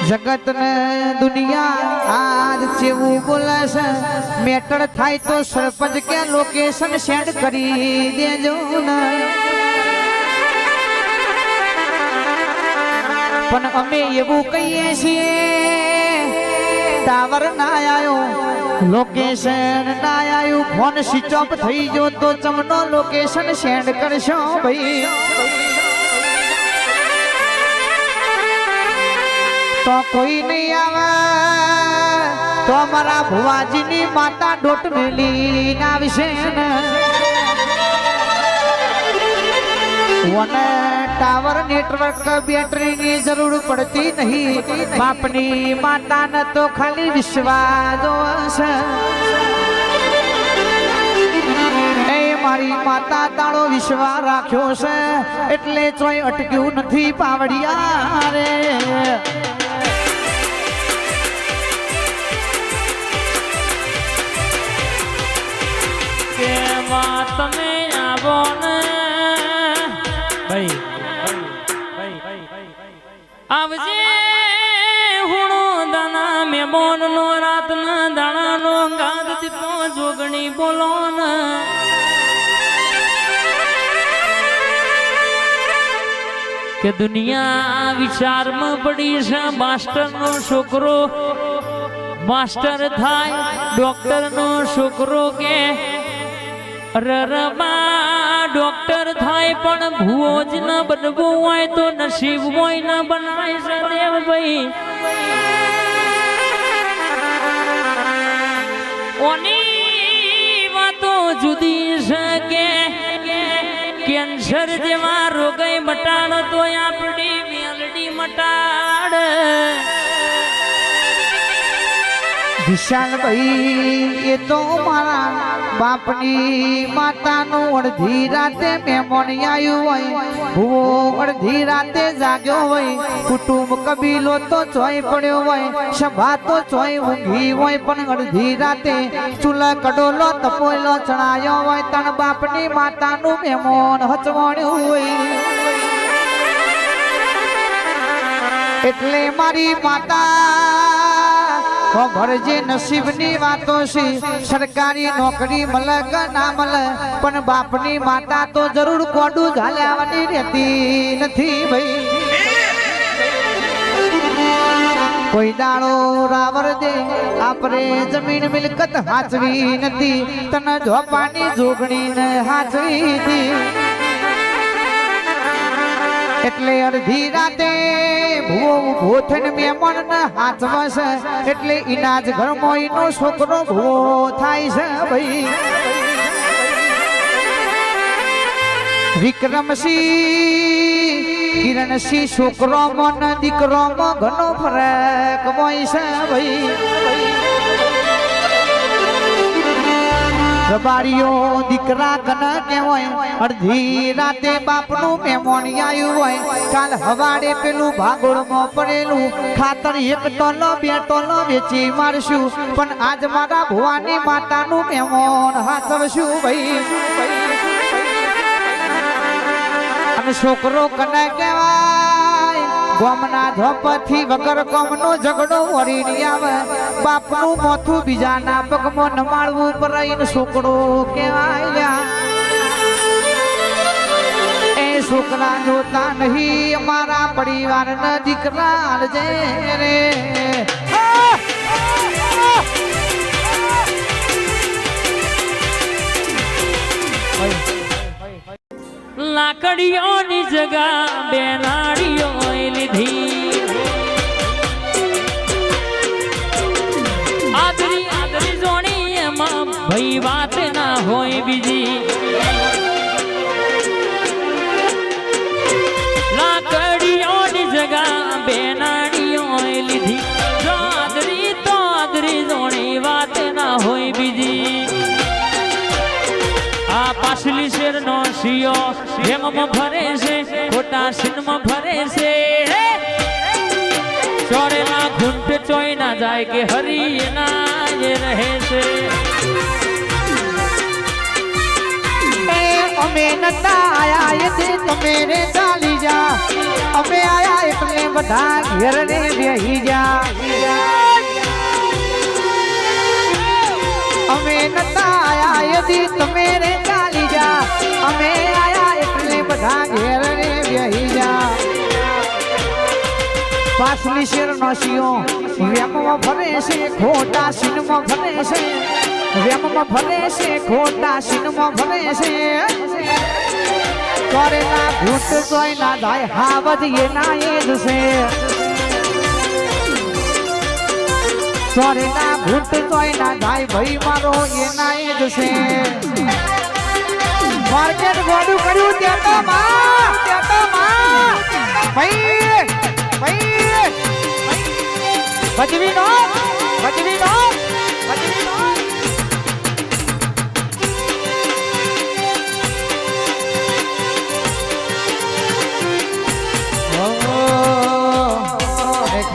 जगत ने दुनिया आज चेवू बोले से मैटर थाय तो सरपंच के लोकेशन सेंड करी देजो ना पण अमे एवं कहीए छीए टावर ना आयो लोकेशन ना आयो फोन स्विच ऑफ थई गयो तो चमनो लोकेशन सेंड करशो भाई तो कोई नहीं आवे तो हमारा भुवाजी नी माता डोट मेली ना विषय वन टावर नेटवर्क बैटरी की जरूर पड़ती नहीं बापनी माता न तो खाली विश्वास मारी माता ताळो विश्वास राख्यो से एटले चोय अटक्यू नथी पावड़िया रे के बात में आवो ने भाई आवजे हुणो दाना में मोन नो रात न दाना नो गाद दीपो जोगणी बोलो न के दुनिया विचार में पड़ी से मास्टर नो छोकरो मास्टर थाय डॉक्टर नो छोकरो के ररमा डॉक्टर थाय पण भूज न बनवो होय तो नसीब होय न बनाय सदेव भाई ओनी वातो जुदी सके कैंसर जेवा रोग मटाड़ तो आपड़ी मेलडी मटाड़ विशाल भाई ये तो मारा बापनी माता नो अर्धी राते मेहमान आयु भूवो अर्धी राते जाग्यो होय कुटुंब कबीलो तो चोय पड्यो होय सभा तो चोय ऊंघी होय पण अर्धी राते चूला कड़ोलो तपोयलो चढ़ायो होय तण बापनी माता नु मेहमान हचवण्यो होय एटले मारी माता भरजे नसीबनी वातो सी सरकारी नौकरी मले के ना मले पण बापनी माता तो जरूर कोडू झाल्यावानी रहती नथी भाई कोई दाड़ो रावर दे आपरे जमीन मिलकत हाचवी नथी तने झोपानी जोगणी ने हाचवी थी एटले अर्धी राते भूवो ऊभो थईने मेहमान ने हाचवे छे एटले इनाज घरमां ईनो छोकरो भूवो थाय छे भाई विक्रमसिंह किरणसिंह छोकरो मन दीकरो में घणो फरक होय छे भाई रबाड़ियो दीकरा कने केवोय अर्धी राते बापनु मेहमान आयु होय काल हवाड़े पेलू भागोळ में पड़ेलू खातर एक टोलो बे टोलो वेची मारशु पण आज मारा भुवानी मातानु मेहमान हाचवशु भाई अने छोकरो कने केवाय गोमना झोपथी वगर गोमनो झगड़ो वरी नी आवे बापनु मोथू बीजाना पगमो नमाळवू पराईन छोकरो केवाय ए छोकरा जोता नहीं हमारा परिवार न दीकरा जे रे लाकड़ियों नी जगह बेनाड़ियों लीधी आदरी आदरी जोड़ी एमां भई बात ना होय बीजी लाकड़ियों नी जगह बेनाड़ियों लीधी जो आदरी जोड़ी बात ना होय बीजी आ पासली शेर नो सियो हेम में भरे से खोटा सिन में भरे से चोरे ना घुंट चोई ना जाए के हरी ना ये रहे से अमे नता आया ये दिन मेरे डाली जा अमे आया इतने બધા ઘેર ને બેહી જા અમે નતા આયા યદી તમે રે ચાલી જા અમે આયા એટલે બધા ઘેર ને બેહી જા પાછલી શેર નો શિયો વેમમાં ફરે છે ખોટા સિનમાં ફરે છે વેમમાં ફરે છે ખોટા સિનમાં ફરે છે કરેલા ભૂત જોઈ ના જાય હાવજ એના એ જ છે કરેલા ભૂત જોઈ ના જાય ભાઈ મારો એના એ જ છે માર્કેટ ગોડું કર્યું ત્યાં તો ભાઈ ભજવી નો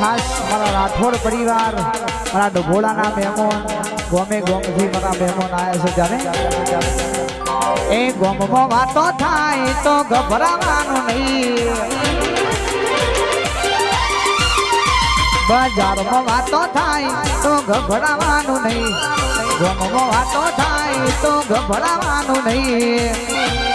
ખાસ મારા રાઠોડ પરિવાર મારા ડભોળાના મહેમાન ગોમે ગોમથી મારા મહેમાન આવ્યા છે જાણે એ ગોમમાં વાતો થાય તો ગભરાવાનું નહીં બજારમાં વાતો થાય તો ગભરાવાનું નહીં ગોમમાં વાતો થાય તો ગભરાવાનું નહીં